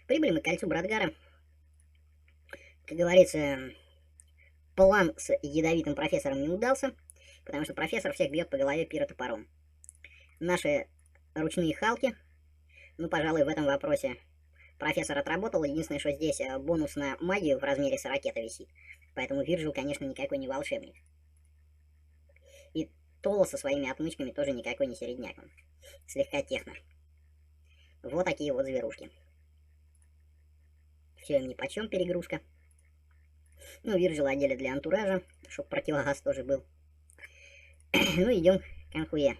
Прибыли мы к кольцу Брадгара. Как говорится, план с ядовитым профессором не удался, потому что профессор всех бьет по голове пиротопором. Наши ручные халки, ну, пожалуй, в этом вопросе профессор отработал. Единственное, что здесь бонус на магию в размере с ракеты висит. Поэтому Вирджил, конечно, никакой не волшебник. И Тола со своими отмычками тоже никакой не середняк. Он слегка техно. Вот такие вот зверушки. Все им нипочем, перегрузка. Ну, Вирджила одели для антуража, чтобы противогаз тоже был. Ну, идем к К'Ан Хуе.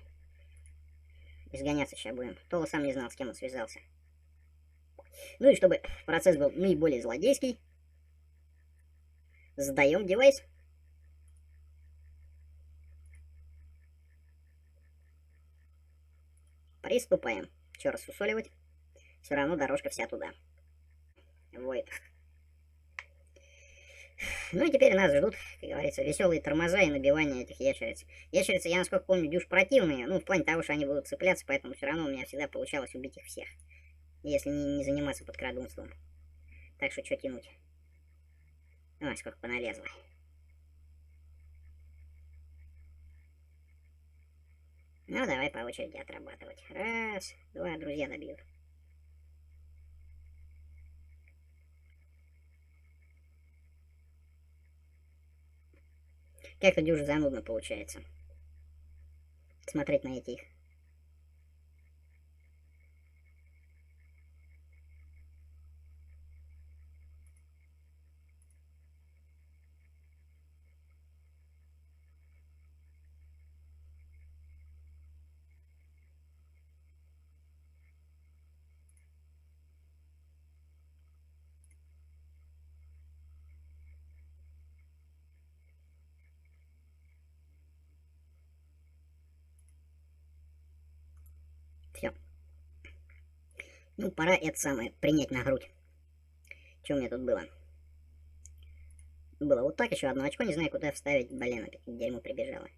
Изгоняться сейчас будем. Тола сам не знал, с кем он связался. Ну и чтобы процесс был наиболее злодейский, сдаем девайс. Приступаем. Че рассусоливать? Все равно дорожка вся туда. Войд. Ну и теперь нас ждут, как говорится, веселые тормоза и набивание этих ящериц. Ящерицы, я насколько помню, дюж противные, ну, в плане того, что они будут цепляться, поэтому все равно у меня всегда получалось убить их всех, если не заниматься подкрадунством. Так что тянуть? Ой, сколько поналезло. Ну, давай по очереди отрабатывать. Раз, два, друзья добьют. Как-то дюже занудно получается смотреть на эти их. Все. Ну, пора это самое принять на грудь. Что у меня тут было? Было вот так, еще одно очко, не знаю, куда вставить. Блин, опять дерьмо прибежало.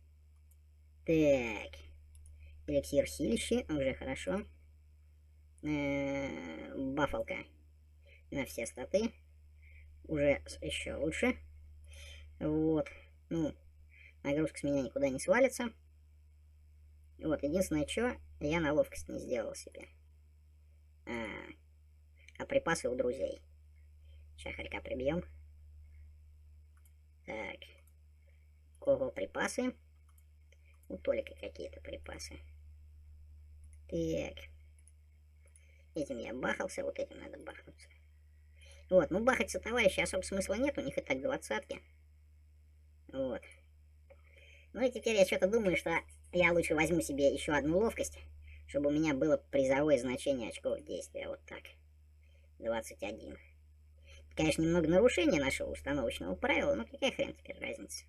Так. Эликсир силищи, уже хорошо. Бафалка на все статы. Уже еще лучше. Вот. Ну, нагрузка с меня никуда не свалится. Вот, единственное, что я на ловкость не сделал себе. А припасы у друзей. Сейчас хорька прибьем. Так. Кого припасы? У Толика какие-то припасы. Так. Этим я бахался, вот этим надо бахнуться. Вот, ну бахаться товарищи особо смысла нет, у них и так 20-ки. Вот. Ну и теперь я что-то думаю, что я лучше возьму себе еще одну ловкость, чтобы у меня было призовое значение очков действия. Вот так. 21. Конечно, немного нарушение нашего установочного правила, но какая хрен теперь разница.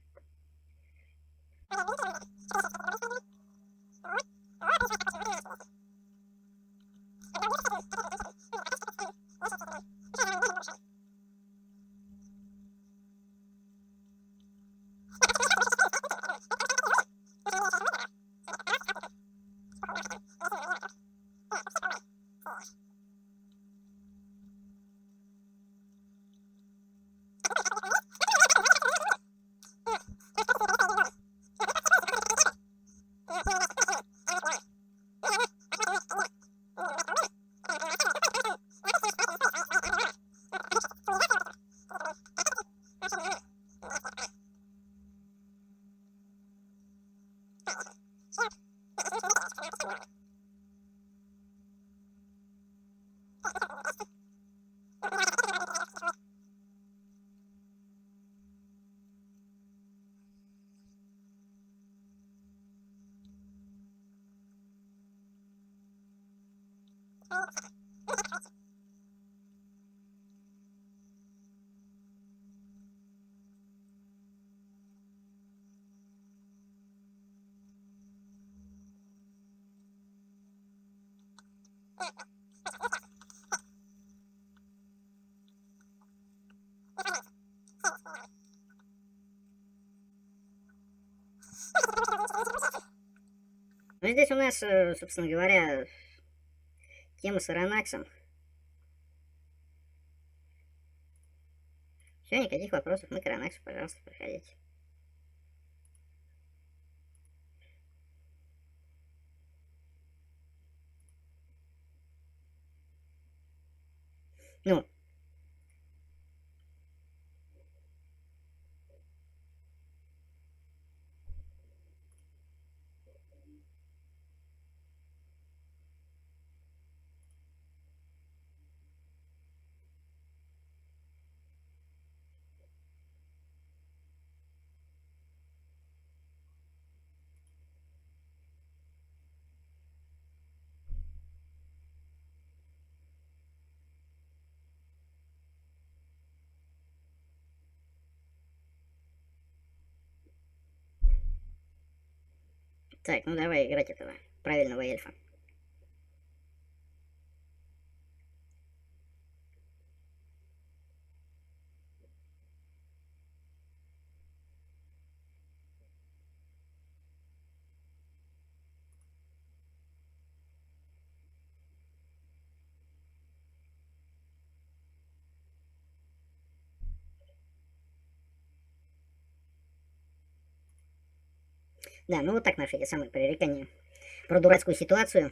Ну, здесь у нас, собственно говоря, тема с Аронаксом. Все, никаких вопросов. Мы коронакс, пожалуйста, проходите. Ну. Так, ну давай играть этого правильного эльфа. Да, ну вот так наши эти самые пререкания про дурацкую ситуацию.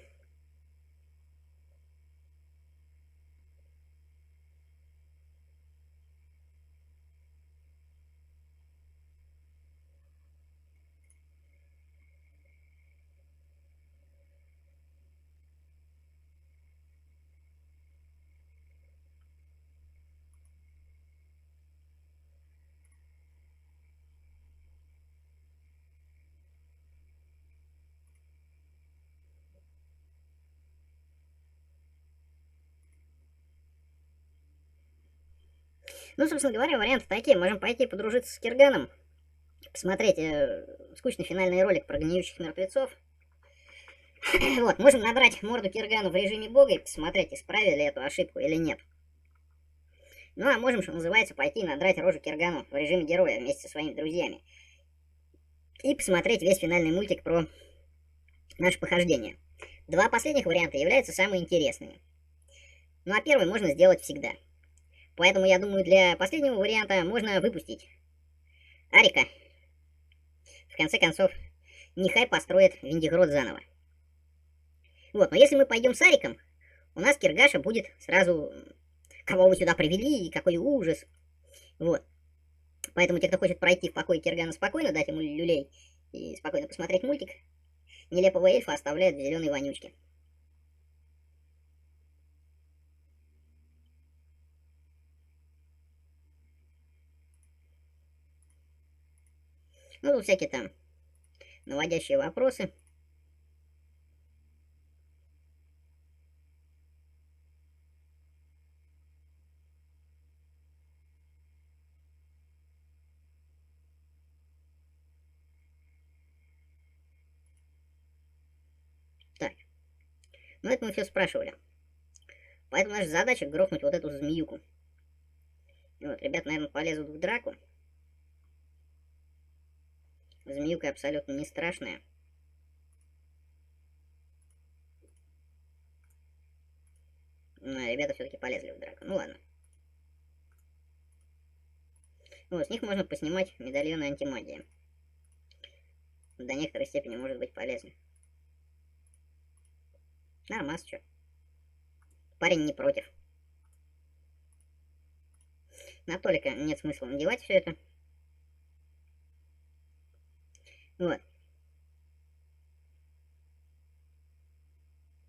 Ну, собственно говоря, варианты такие. Можем пойти подружиться с Кирганом, посмотреть скучный финальный ролик про гниющих мертвецов. Вот, можем надрать морду Киргану в режиме бога и посмотреть, исправили эту ошибку или нет. Ну, а можем, что называется, пойти надрать рожу Киргану в режиме героя вместе со своими друзьями. И посмотреть весь финальный мультик про наше похождение. Два последних варианта являются самыми интересными. Ну, а первый можно сделать всегда. Поэтому, я думаю, для последнего варианта можно выпустить Арика. В конце концов, нехай построит Виндигрод заново. Вот, но если мы пойдем с Ариком, у нас Киргаша будет сразу: кого вы сюда привели, какой ужас. Вот. Поэтому те, кто хочет пройти в покой Киргана спокойно, дать ему люлей и спокойно посмотреть мультик, нелепого эльфа оставляют в зеленой вонючке. Ну, тут всякие там наводящие вопросы. Так. Ну, это мы все спрашивали. Поэтому наша задача грохнуть вот эту змеюку. И вот, ребят, наверное, полезут в драку. Змеюка абсолютно не страшная. Но ребята все-таки полезли в драку. Ну ладно. Вот, с них можно поснимать медальоны антимагии. До некоторой степени может быть полезно. Нормас, чё. Парень не против. На Толика нет смысла надевать все это. Вот.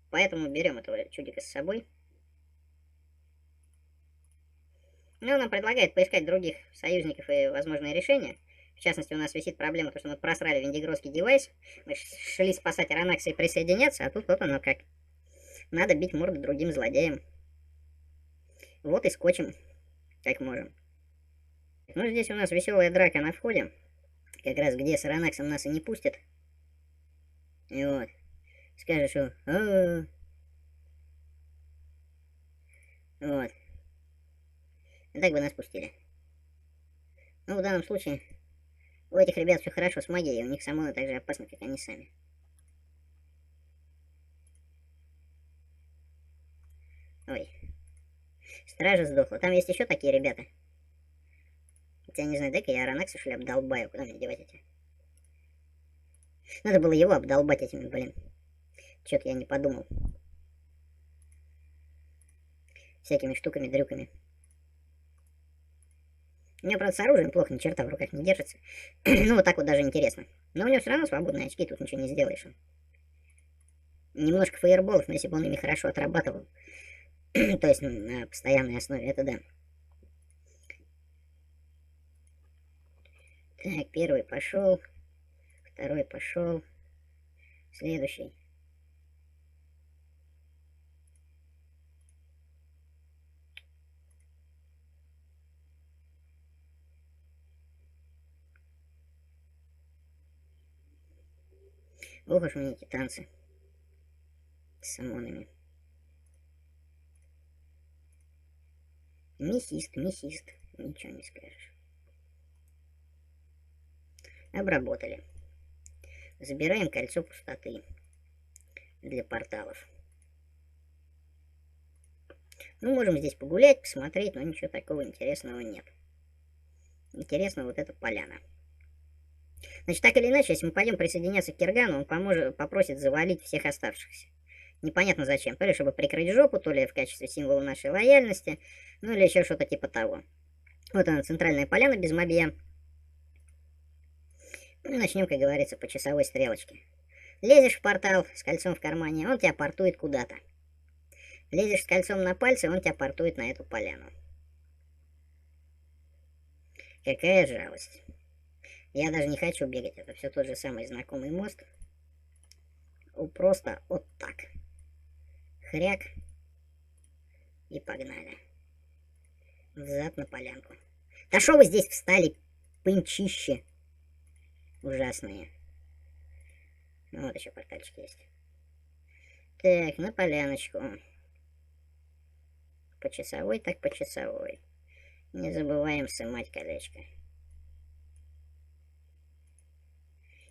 Поэтому берем этого чудика с собой. Ну, он нам предлагает поискать других союзников и возможные решения. В частности, у нас висит проблема, то, что мы просрали виндигродский девайс. Мы шли спасать Аронакса и присоединяться, а тут вот оно как. Надо бить морды другим злодеям. Вот и скотчем, как можем. Ну, здесь у нас веселая драка на входе. Как раз где с Аронаксом нас и не пустят. И вот. Скажешь, что... Вот. И так бы нас пустили. Ну, в данном случае, у этих ребят все хорошо с магией, у них самое так же опасно, как они сами. Ой. Стража сдохла. Там есть еще такие ребята. Хотя, не знаю, дай-ка я Аронакса, что ли, обдолбаю. Куда мне девать эти? Надо было его обдолбать этими, блин. Чё-то я не подумал. Всякими штуками, дрюками. У него, правда, с оружием плохо, ни черта в руках не держится. Ну, вот так вот даже интересно. Но у него все равно свободные очки, тут ничего не сделаешь. Немножко фаерболов, но если бы он ими хорошо отрабатывал, то есть на постоянной основе, это да. Так, первый пошел, второй пошел, следующий. Ох уж у меня эти танцы с самонами. Мясист, ничего не скажешь. Обработали. Забираем кольцо пустоты для порталов. Ну, можем здесь погулять, посмотреть, но ничего такого интересного нет. Интересно вот эта поляна. Значит, так или иначе, если мы пойдем присоединяться к Киргану, он попросит завалить всех оставшихся. Непонятно зачем. То ли чтобы прикрыть жопу, то ли в качестве символа нашей лояльности, ну или еще что-то типа того. Вот она, центральная поляна без мобья. Ну, начнем, как говорится, по часовой стрелочке. Лезешь в портал с кольцом в кармане, он тебя портует куда-то. Лезешь с кольцом на пальце, он тебя портует на эту поляну. Какая жалость. Я даже не хочу бегать, это все тот же самый знакомый мост. Просто вот так. Хряк. И погнали. Взад на полянку. Да шо вы здесь встали, пынчище ужасные. Ну, вот еще портальчик есть. Так, на поляночку. По часовой, так по часовой. Не забываем сымать колечко.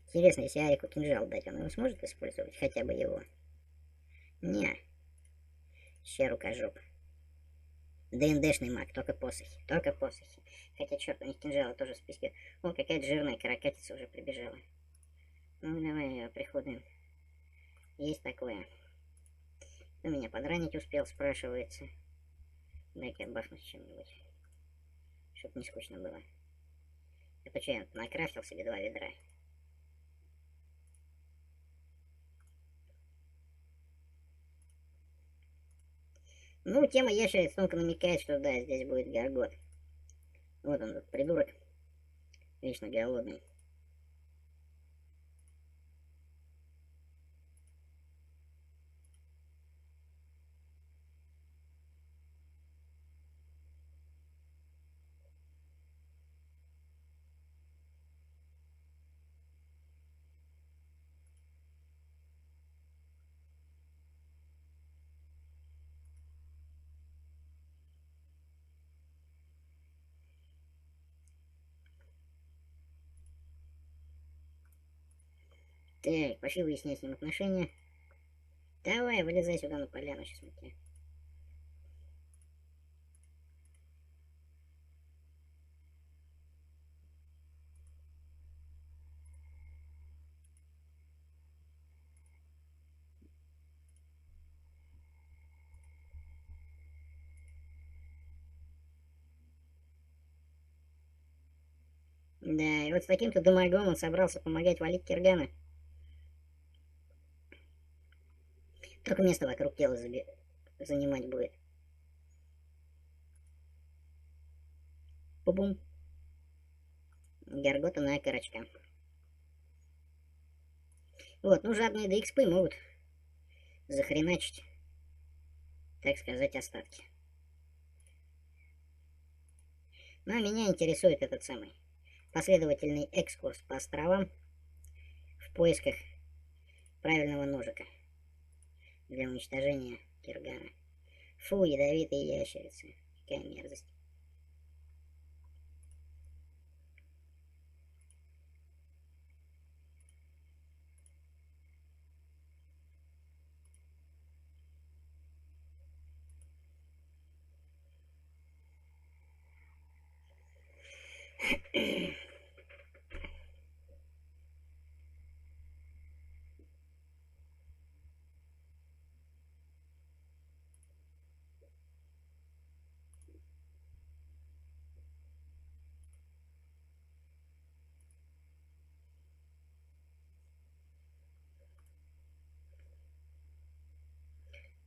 Интересно, если Арику кинжал дать, он его сможет использовать? Хотя бы его. Не. Ща рукожоп. ДНДшный маг, только посохи. Только посохи. Хотя, черт, у них кинжалы тоже в списке. О, какая-то жирная каракатица уже прибежала. Ну, давай ее приходим. Есть такое. Кто меня подранить успел, спрашивается. Дай-ка я бахнусь чем-нибудь. Чтоб не скучно было. Это что, я накрафтил себе 2 ведра? Ну, тема ящериц тонко намекает, что да, здесь будет Гаргот. Вот он, этот придурок. Вечно голодный. Так, пошли выяснять с ним отношения. Давай, вылезай сюда на поляну, сейчас мы тебя. Да, и вот с таким-то дамагом он собрался помогать валить Киргана. Только место вокруг тела занимать будет. Бум. Гаргота на корочка. Вот, ну жадные до экспы могут захреначить, так сказать, остатки. Но меня интересует этот самый последовательный экскурс по островам в поисках правильного ножика для уничтожения Киргана. Фу, ядовитые ящерицы. Какая мерзость.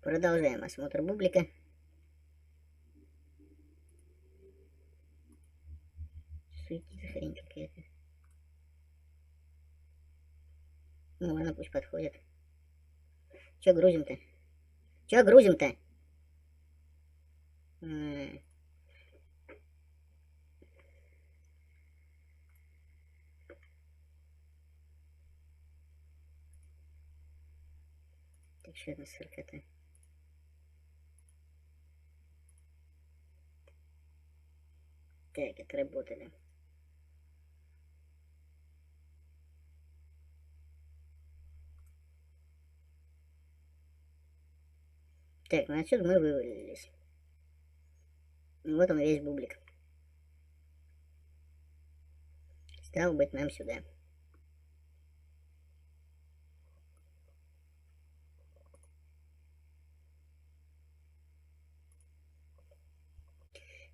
Продолжаем осмотр бублика. Суетится хрень какая-то. Ну ладно, пусть подходит. Чё грузим-то? Чё грузим-то? Так, что это ссылка-то? Так, отработали. Так, ну отсюда мы вывалились. Вот он весь бублик. Стало быть, нам сюда.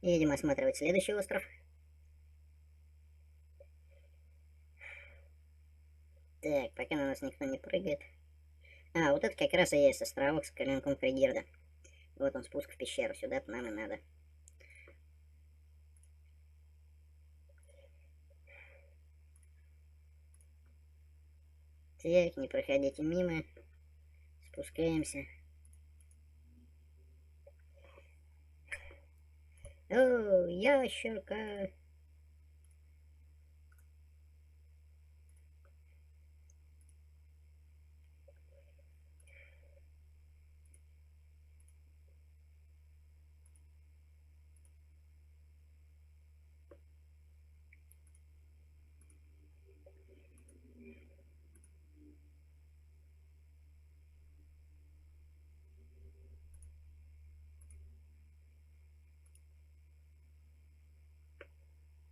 Едем осматривать следующий остров. Так, пока на нас никто не прыгает. А, вот это как раз и есть островок с клинком кригирда. Вот он, спуск в пещеру. Сюда-то нам и надо. Так, не проходите мимо. Спускаемся. О, ящерка.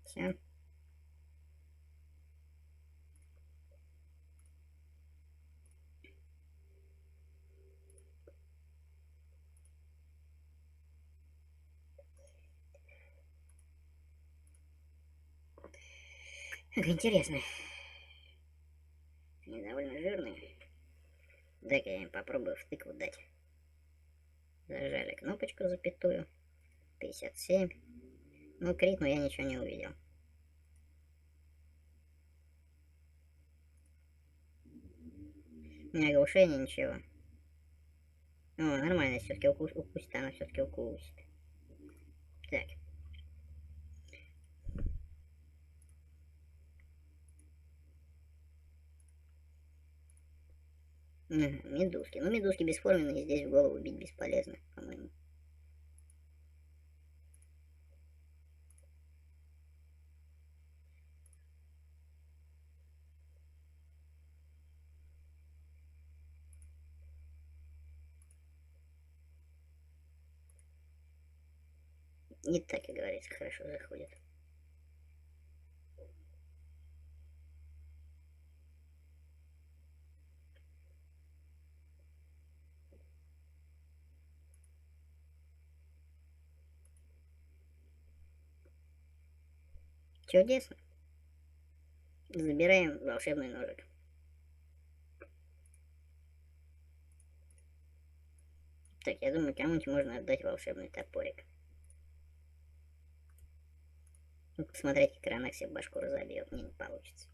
Все. Как интересно. Они довольно жирные. Дай-ка я им попробую в тыкву дать. Зажали кнопочку запятую. 57. Ну, крит, но я ничего не увидел. Не оглушение, ничего. О, нормально, все-таки укусит, она все-таки укусит. Так. Медузки. Ну, медузки бесформенные, здесь в голову бить бесполезно, по-моему. Не так, как говорится, хорошо заходит. Чудесно. Забираем волшебный ножик. Так, я думаю, кому-нибудь можно отдать волшебный топорик. Ну, посмотреть, как Ранак себе башку разобьет. Мне не получится.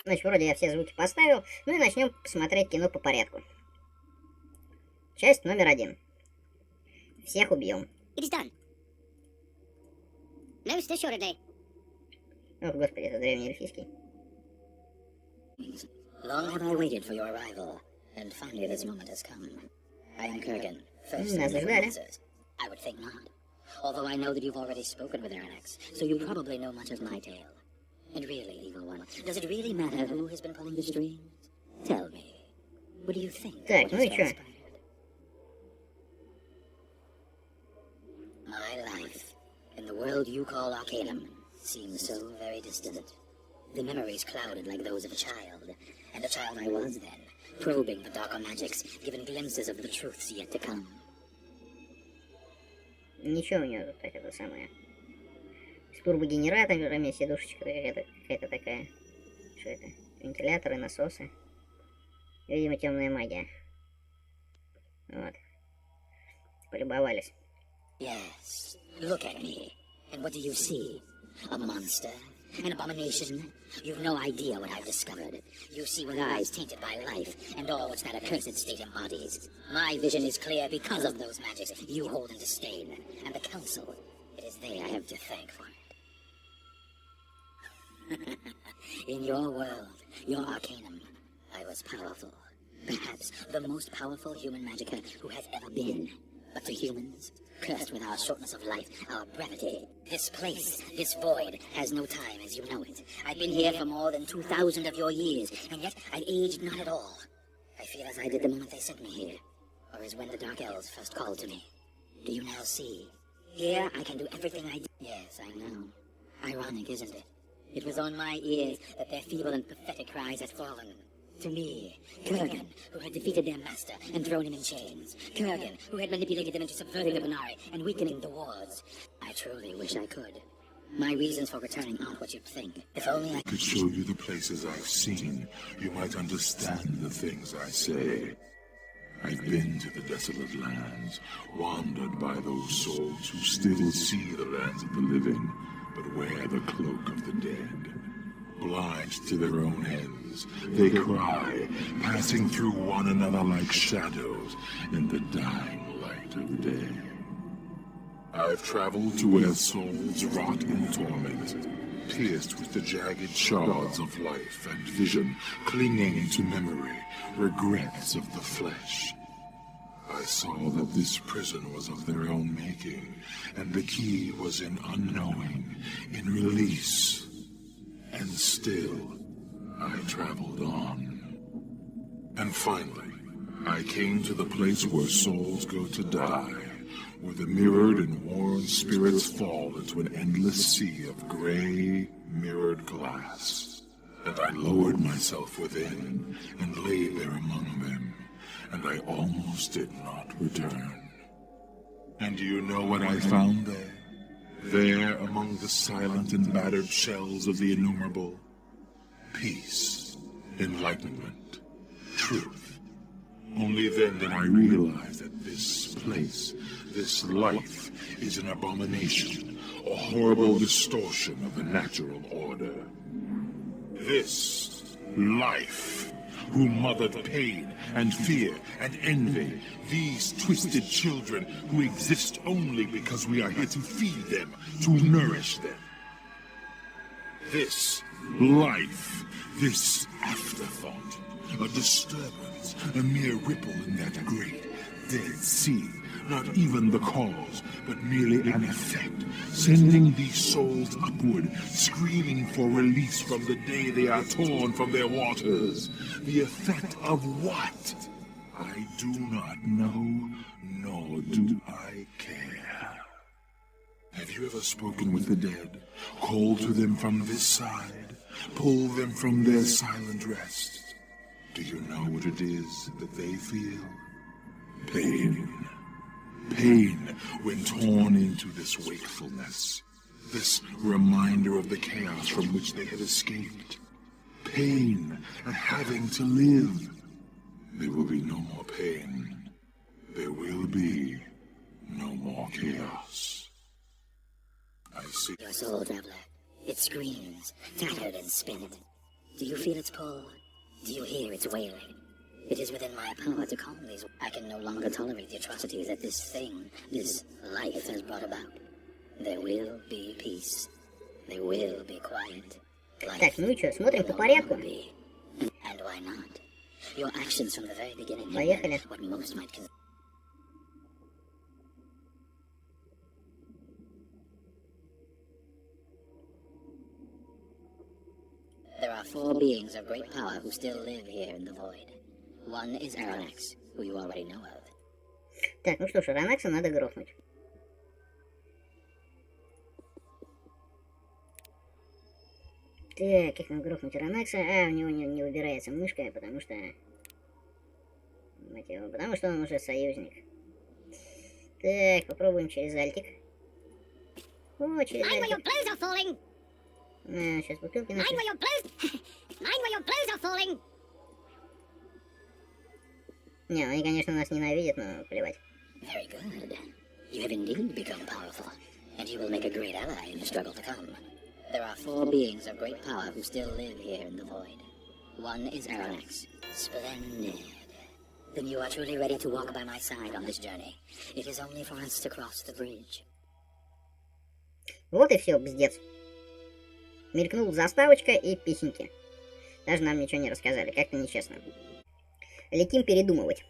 Значит, вроде я все звуки поставил. Ну и начнем смотреть кино по порядку. Часть номер 1. Всех убьем. Ох, господи, это древний эльфийский. Long have I waited for your arrival, and finally this moment has come. I am Kurgan, first Нас of the заждали. Freelancers. I would think not. Although I know that you've already spoken with Anax, so you probably know much of my tale. And really, evil one, does it really matter who has been pulling the strings? Tell me, what do you think? Так, ну и чё? My life, in the world you call Arcanum, seems so very distant. The memories clouded like those of a child, and a child I was then, probing the darker magics, given glimpses of the truths yet to come. Ничего у него тут так это самое. С турбогенераторами, сидушечка какая-то такая. Что это? Вентиляторы, насосы. Видимо, темная магия. Вот. Полюбовались. Yes, look at me. And what do you see? A monster? An abomination? You've no idea what I've discovered. You see with eyes tainted by life, and all which that accursed state embodies. My vision is clear because of those magics you hold in disdain. And the Council, it is they I have to thank for it. In your world, your Arcanum, I was powerful. Perhaps the most powerful human magician who has ever been. But to humans, cursed with our shortness of life, our brevity, this place, this void, has no time as you know it. I've been here for more than 2,000 of your years, and yet I've aged not at all. I feel as I did the moment they sent me here, or as when the Dark Elves first called to me. Do you now see? Here I can do everything I did. Yes, I know. Ironic, isn't it? It was on my ears that their feeble and pathetic cries had fallen. To me, Kurgan, who had defeated their master and thrown him in chains. Kurgan, who had manipulated them into subverting the Benari and weakening the wards. I truly wish I could. My reasons for returning aren't what you'd think. If only I could show you the places I've seen, you might understand the things I say. I've been to the desolate lands, wandered by those souls who still see the lands of the living, but wear the cloak of the dead. Blind to their own ends, they cry, passing through one another like shadows in the dying light of day. I've traveled to where souls rot in torment, pierced with the jagged shards of life and vision, clinging to memory, regrets of the flesh. I saw that this prison was of their own making, and the key was in unknowing, in release. And still, I traveled on. And finally, I came to the place where souls go to die, where the mirrored and worn spirits fall into an endless sea of gray, mirrored glass. And I lowered myself within, and lay there among them, and I almost did not return. And do you know what I found there? There, among the silent and battered shells of the innumerable, peace, enlightenment, truth. Only then did I realize that this place, this life, is an abomination, a horrible distortion of the natural order. This life, who mothered pain and fear and envy, these twisted children who exist only because we are here to feed them, to nourish them. This life, this afterthought, a disturbance, a mere ripple in that great dead sea, not even the cause, but merely an effect, sending these souls upward, screaming for release from the day they are torn from their waters. The effect of what? I do not know, nor do I care. Have you ever spoken with the dead, called to them from this side, pulled them from their silent rest? Do you know what it is that they feel? Pain. Pain when torn into this wakefulness, this reminder of the chaos from which they had escaped. Pain at having to live. There will be no more pain. There will be no more chaos. I see. Your soul, traveler. It screams, tattered and spent. Do you feel its pull? Do you hear its wailing? It is within my power to calm these. I can no longer tolerate the atrocities that this thing, this life has brought about. There will be peace. There will be quiet. Так, ну и что, смотрим по порядку. And why not? Your actions from the very beginning. Поехали. What most might consider. There are 4 beings of great power who still live here in the void. One is Aranax, who you already know of. Так, ну что ж, Аранакса надо грохнуть. Так, как нам грохнуть Аранакса? А, у него не выбирается мышка, потому что... Потому что он уже союзник. Так, попробуем через альтик. О, через альтик. Сейчас бутылки начнут. Не, они, конечно, нас ненавидят, но плевать. Very good. You have indeed become powerful, and you will make a great ally in the struggle to come. There are 4 beings of great power who still live here in the void. One is Aranax. Splendid. Then you are truly ready to walk by my side on this journey. It is only for us to cross the bridge. Вот и все, бздец. Мелькнула заставочка и песенки. Даже нам ничего не рассказали, как-то нечестно. Летим передумывать.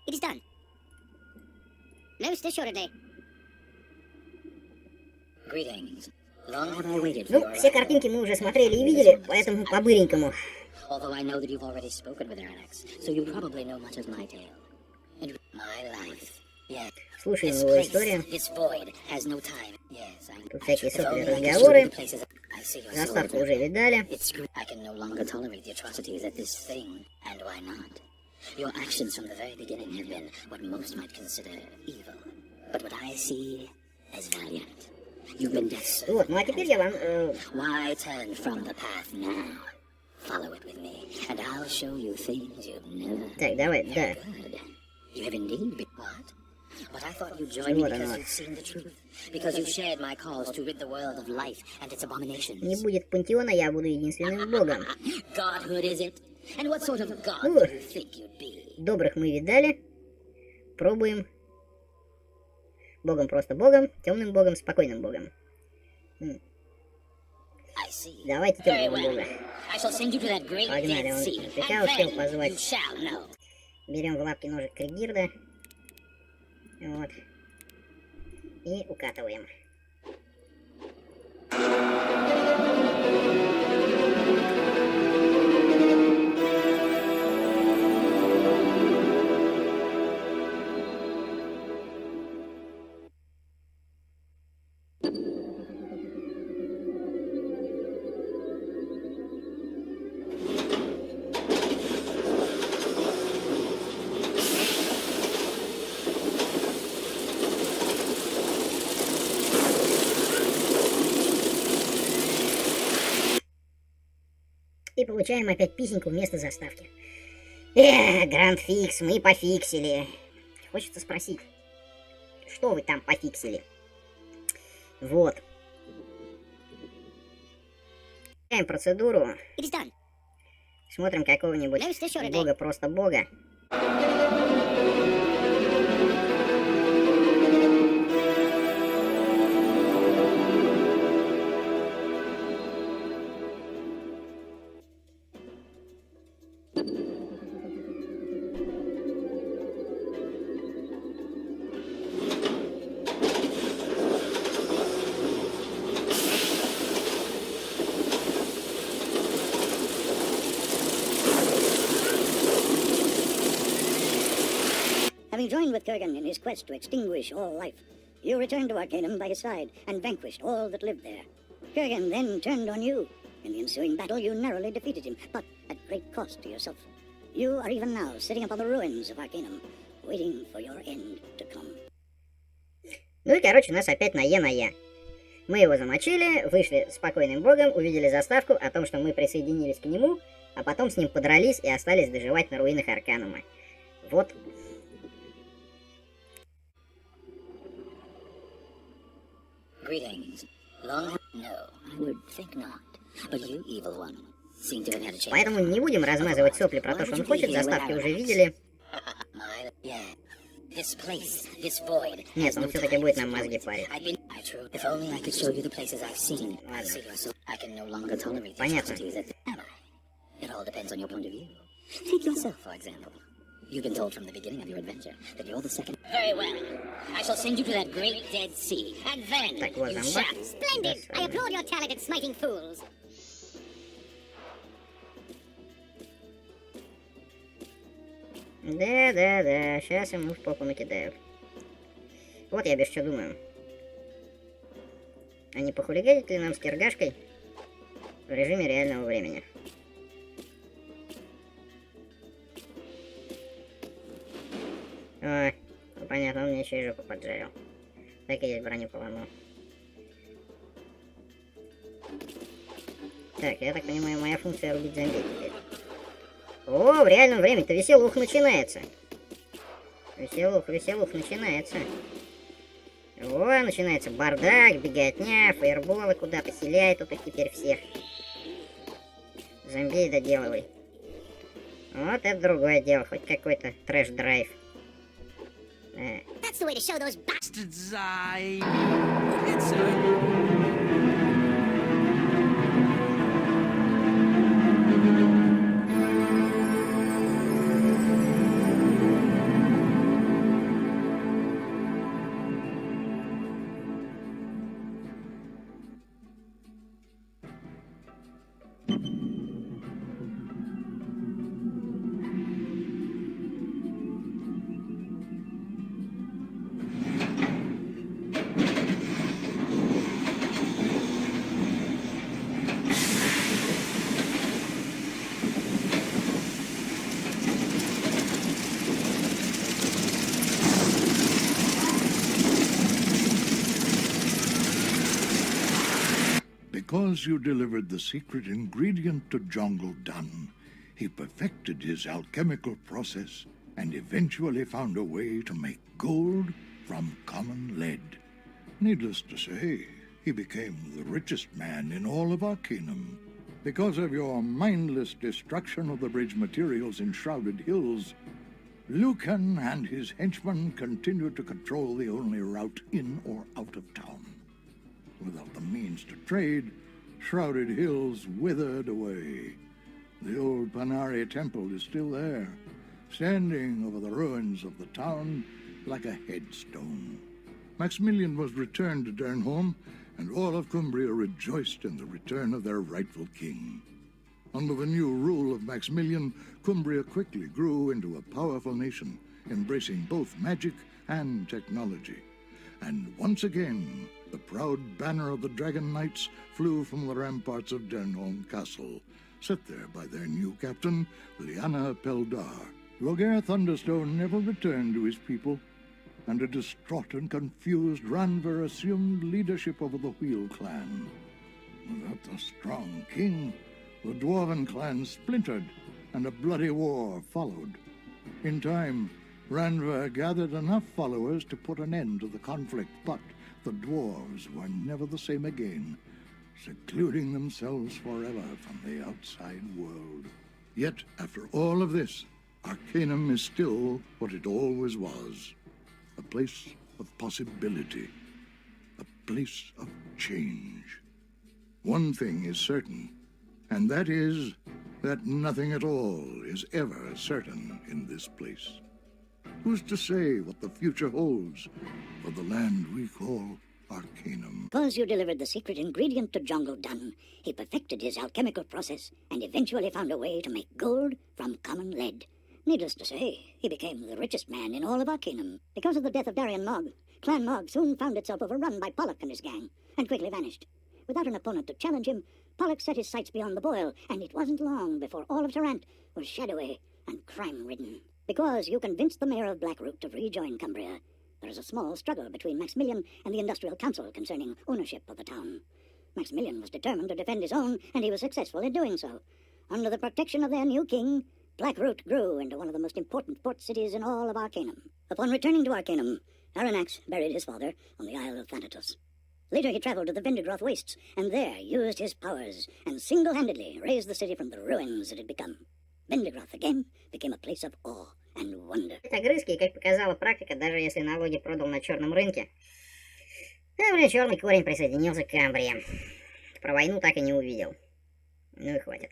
It is done. Most assuredly. Greetings. Long have I waited for Ну, все картинки мы уже смотрели и видели, поэтому по-быренькому. Although I know that you've already spoken with Aranax, so you probably know much of my tale. And my life. Yeah. Слушаем его историю. This void has no time. Yes, Тут всякие сопли, разговоры. Заставку уже видали. I can no longer tolerate the atrocities that this thing, and why not? Your actions from the very beginning have been what most might consider evil, but what I see as valiant. You've been death's Вот, ну а теперь я вам... Why turn from the path now? Follow it with me, and I'll show you things you've never... Так, давай, да. Good. You have indeed been... What? But I thought you joined me because you've seen the truth. Because you've shared my cause to rid the world of life and its abominations. Не будет пантеона, я буду единственным богом. Godhood, is it? And what sort of god do you think you'd be? Добрых мы видали. Пробуем. Богом просто богом, темным богом, спокойным богом. Давайте темного бога. Погнали, он нафига успел позвать. Берем в лапки ножик кригирда. Вот. И укатываем. И получаем опять писеньку вместо заставки. Гранд Фикс, мы пофиксили. Хочется спросить, что вы там пофиксили? Вот. Начинаем процедуру. Смотрим какого-нибудь бога просто бога. Having joined with Kurgan in his quest to extinguish all life, you returned to Arcanum by his side and vanquished all that lived there. Kurgan then turned on you. In the ensuing battle, you narrowly defeated him, but at great cost to yourself. You are even now sitting upon the ruins of Arcanum, waiting for your end to come. Ну и, короче, у нас опять на Е. Мы его замочили, вышли спокойным богом, увидели заставку о том, что мы присоединились к нему, а потом с ним подрались и остались доживать на руинах Арканума. Вот. Greetings. Long... No, I would think not. But you, evil one, seem to have had a change. Поэтому не будем размазывать сопли про то, что он хочет, заставки уже видели. Yeah. This place, this void. Нет, он все-таки будет нам мозги парить. If only I could show you the places I've seen. I can no longer tolerate the atrocities that it all depends on your point of view. Take yourself, for example. You've been told from the beginning of your adventure that you're the second. Very well. I shall send you to that great Dead Sea, and then you shall. Splendid! I applaud your talent at smiting fools. Да, сейчас ему в попу накидают. Вот я без что думаю. А не похулиганить ли нам с киргашкой в режиме реального времени? Ой, ну понятно, он мне еще и жопу поджарил. Так и есть, броню поломал. Так, я так понимаю, моя функция рубить зомби теперь. О, в реальном времени-то веселух начинается. Веселух начинается. О, начинается бардак, беготня, фаерболы, куда поселяй тут их теперь всех. Зомби доделывай. Вот это другое дело, хоть какой-то трэш-драйв. That's the way to show those bastards. Because you delivered the secret ingredient to Jungle Dun, he perfected his alchemical process and eventually found a way to make gold from common lead. Needless to say, he became the richest man in all of Arcanum. Because of your mindless destruction of the bridge materials in Shrouded Hills, Lucan and his henchmen continued to control the only route in or out of town. Without the means to trade, Shrouded Hills withered away. The old Panari temple is still there, standing over the ruins of the town like a headstone. Maximilian was returned to Dernholm, and all of Cumbria rejoiced in the return of their rightful king. Under the new rule of Maximilian, Cumbria quickly grew into a powerful nation, embracing both magic and technology. And once again, the proud banner of the Dragon Knights flew from the ramparts of Dernholm Castle, set there by their new captain, Liana Peldar. Roger Thunderstone never returned to his people, and a distraught and confused Ranver assumed leadership over the Wheel clan. Without the strong king, the Dwarven clan splintered, and a bloody war followed. In time, Ranver gathered enough followers to put an end to the conflict, but the dwarves were never the same again, secluding themselves forever from the outside world. Yet, after all of this, Arcanum is still what it always was, a place of possibility, a place of change. One thing is certain, and that is that nothing at all is ever certain in this place. Who's to say what the future holds for the land we call Arcanum? Because you delivered the secret ingredient to Jungle Dun, he perfected his alchemical process and eventually found a way to make gold from common lead. Needless to say, he became the richest man in all of Arcanum. Because of the death of Darien Mogg, Clan Mogg soon found itself overrun by Pollock and his gang, and quickly vanished. Without an opponent to challenge him, Pollock set his sights beyond the Boil, and it wasn't long before all of Tarrant was shadowy and crime-ridden. Because you convinced the mayor of Blackroot to rejoin Cumbria, there is a small struggle between Maximilian and the Industrial Council concerning ownership of the town. Maximilian was determined to defend his own, and he was successful in doing so. Under the protection of their new king, Blackroot grew into one of the most important port cities in all of Arcanum. Upon returning to Arcanum, Aranax buried his father on the Isle of Thanatos. Later, he traveled to the Vendigroth Wastes, and there used his powers, and single-handedly raised the city from the ruins it had become. Vendigroth again became a place of awe and wonder. Огрызки, как показала практика, даже если налоги продал на черном рынке, черный корень присоединился к Камбрии. Про войну так и не увидел. Ну и хватит.